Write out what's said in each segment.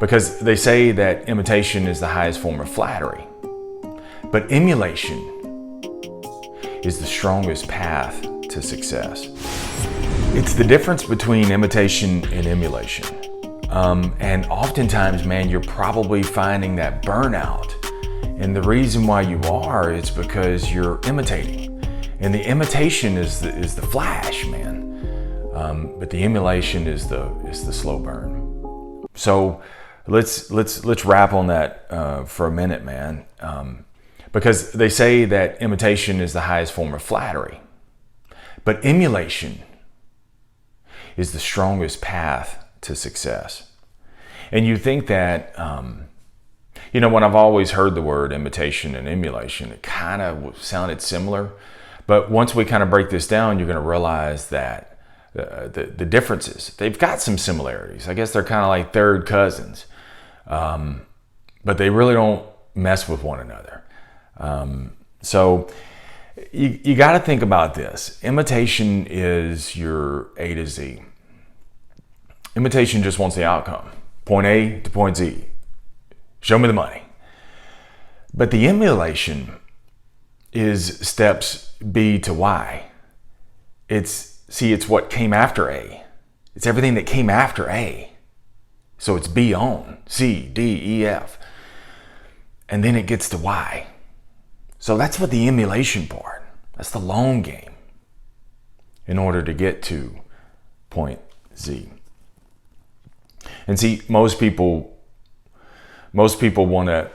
Because they say that imitation is the highest form of flattery, but emulation is the strongest path to success. It's the difference between imitation and emulation. And oftentimes, man, you're probably finding that burnout. And the reason why you are is because you're imitating. And the imitation is the flash, man. But the emulation is the slow burn. So let's wrap on that for a minute, man. Because they say that imitation is the highest form of flattery, but emulation is the strongest path to success. And you think that, when I've always heard the word imitation and emulation, it kind of sounded similar. But once we kind of break this down, you're going to realize that the differences, they've got some similarities. I guess they're kind of like third cousins, but they really don't mess with one another. So you got to think about this. Imitation is your A to Z. Imitation just wants the outcome. Point A to point Z. Show me the money. But the emulation is steps B to Y. It's what came after A. It's everything that came after A. So it's B on, C, D, E, F. And then it gets to Y. So that's what the emulation part, that's the long game in order to get to point Z. And see, most people want to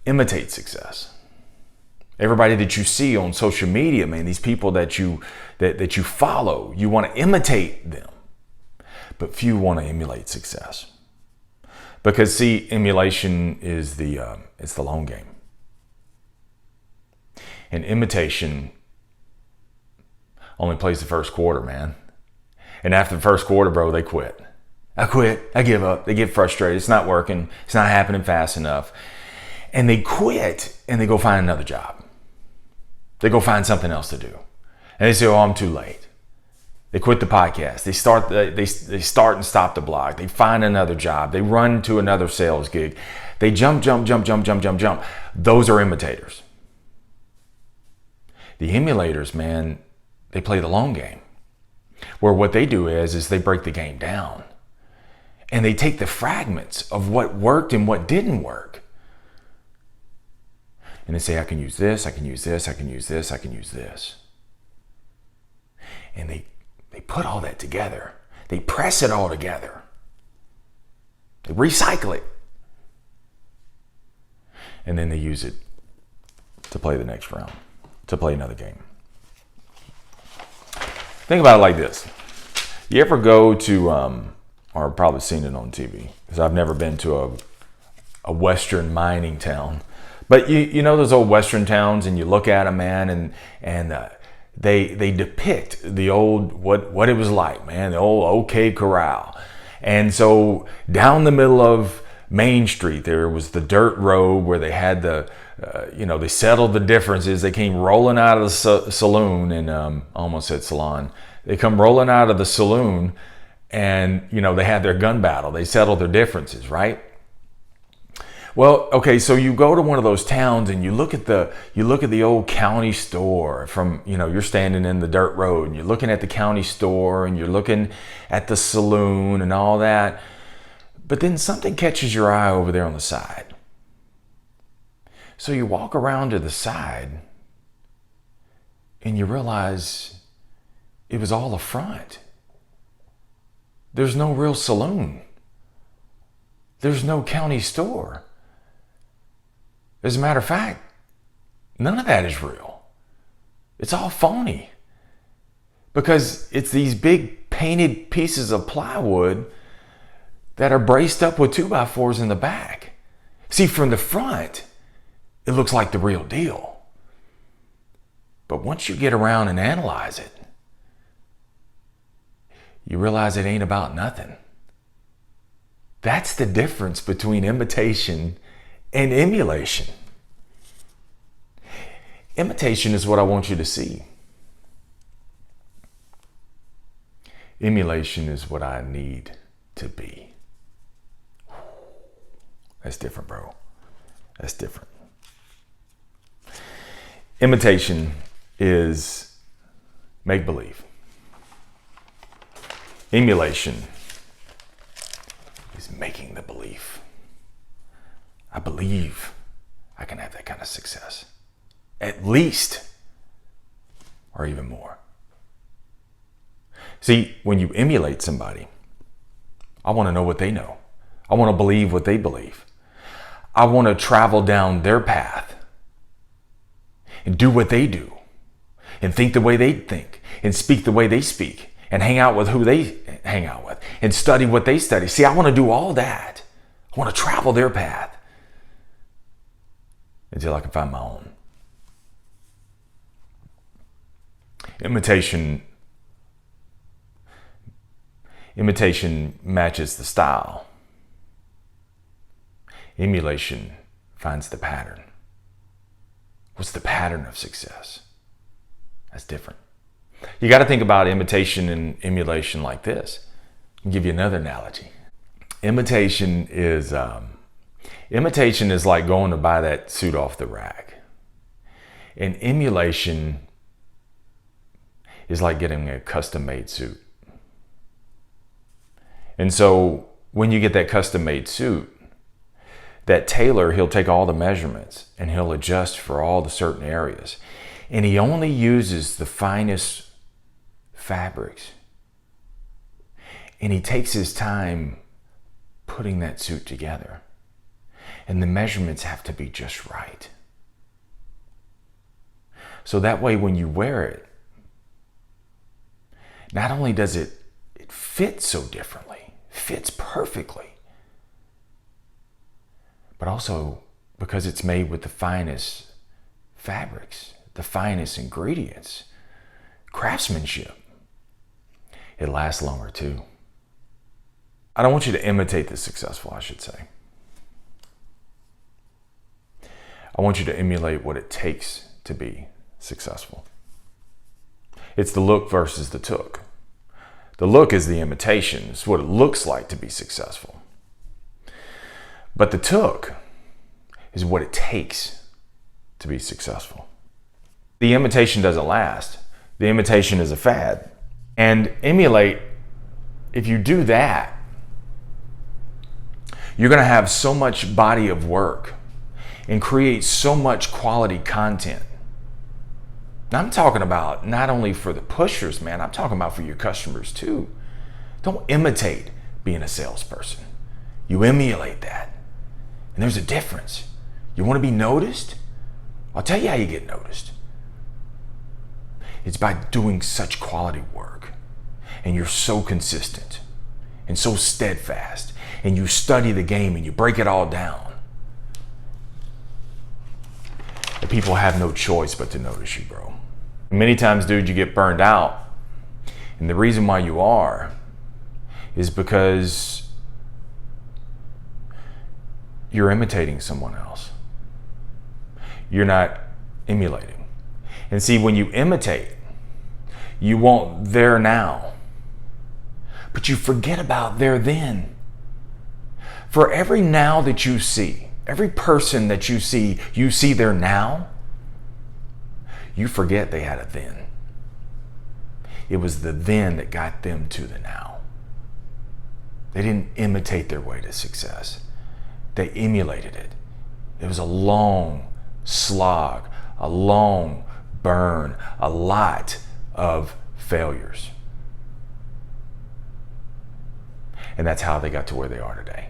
imitate success. Everybody that you see on social media, man, these people that you follow, you want to imitate them. But few want to emulate success. Because see, emulation is it's the long game. And imitation only plays the first quarter, man. And after the first quarter, bro, they quit. I quit. I give up. They get frustrated. It's not working. It's not happening fast enough. And they quit and they go find another job. They go find something else to do. And they say, oh, I'm too late. They quit the podcast. They start and stop the blog. They find another job. They run to another sales gig. They jump. Those are imitators. The emulators, man, they play the long game. Where what they do is they break the game down. And they take the fragments of what worked and what didn't work. And they say, I can use this, I can use this, I can use this, I can use this. And they put all that together. They press it all together. They recycle it. And then they use it to play the next round, to play another game. Think about it like this. You ever go to, or probably seen it on TV, because I've never been to a Western mining town. But you know those old Western towns, and you look at them, man, and they depict the old, what it was like, man, the old OK Corral. And so down the middle of Main Street, there was the dirt road where they had they settled the differences. They came rolling out of the saloon, and I almost said salon. They come rolling out of the saloon, and they had their gun battle. They settled their differences, right? Well, okay, so you go to one of those towns and you look at the old county store from, you're standing in the dirt road and you're looking at the county store and you're looking at the saloon and all that. But then something catches your eye over there on the side. So you walk around to the side and you realize it was all a front. There's no real saloon. There's no county store. As a matter of fact, none of that is real. It's all phony. Because it's these big painted pieces of plywood that are braced up with 2x4s in the back. See, from the front, it looks like the real deal. But once you get around and analyze it, you realize it ain't about nothing. That's the difference between imitation and emulation. Imitation is what I want you to see. Emulation is what I need to be. That's different, bro. That's different. Imitation is make-believe. Emulation is making the belief. I believe I can have that kind of success. At least, or even more. See, when you emulate somebody, I want to know what they know. I want to believe what they believe. I want to travel down their path and do what they do and think the way they think and speak the way they speak and hang out with who they hang out with and study what they study. See, I want to do all that. I want to travel their path until I can find my own. Imitation matches the style. Emulation finds the pattern. What's the pattern of success? That's different. You got to think about imitation and emulation like this. I'll give you another analogy. Imitation is like going to buy that suit off the rack. And emulation is like getting a custom-made suit. And so when you get that custom-made suit, that tailor, he'll take all the measurements and he'll adjust for all the certain areas. And he only uses the finest fabrics. And he takes his time putting that suit together. And the measurements have to be just right. So that way when you wear it, not only does it fit so differently, fits perfectly, but also because it's made with the finest fabrics, the finest ingredients, craftsmanship, it lasts longer too. I don't want you to imitate the successful, I should say. I want you to emulate what it takes to be successful. It's the look versus the took. The look is the imitation. It's what it looks like to be successful. But the took is what it takes to be successful. The imitation doesn't last. The imitation is a fad. And emulate, if you do that, you're going to have so much body of work and create so much quality content. Now, I'm talking about not only for the pushers, man, I'm talking about for your customers too. Don't imitate being a salesperson. You emulate that. And there's a difference. You want to be noticed? I'll tell you how you get noticed. It's by doing such quality work. And you're so consistent and so steadfast. And you study the game and you break it all down. And people have no choice but to notice you, bro. Many times, dude, you get burned out. And the reason why you are is because you're imitating someone else. You're not emulating. And see, when you imitate, you want their now, but you forget about their then. For every now that you see, every person that you see their now, you forget they had a then. It was the then that got them to the now. They didn't imitate their way to success. They emulated it. It was a long slog, a long burn, a lot of failures. And that's how they got to where they are today.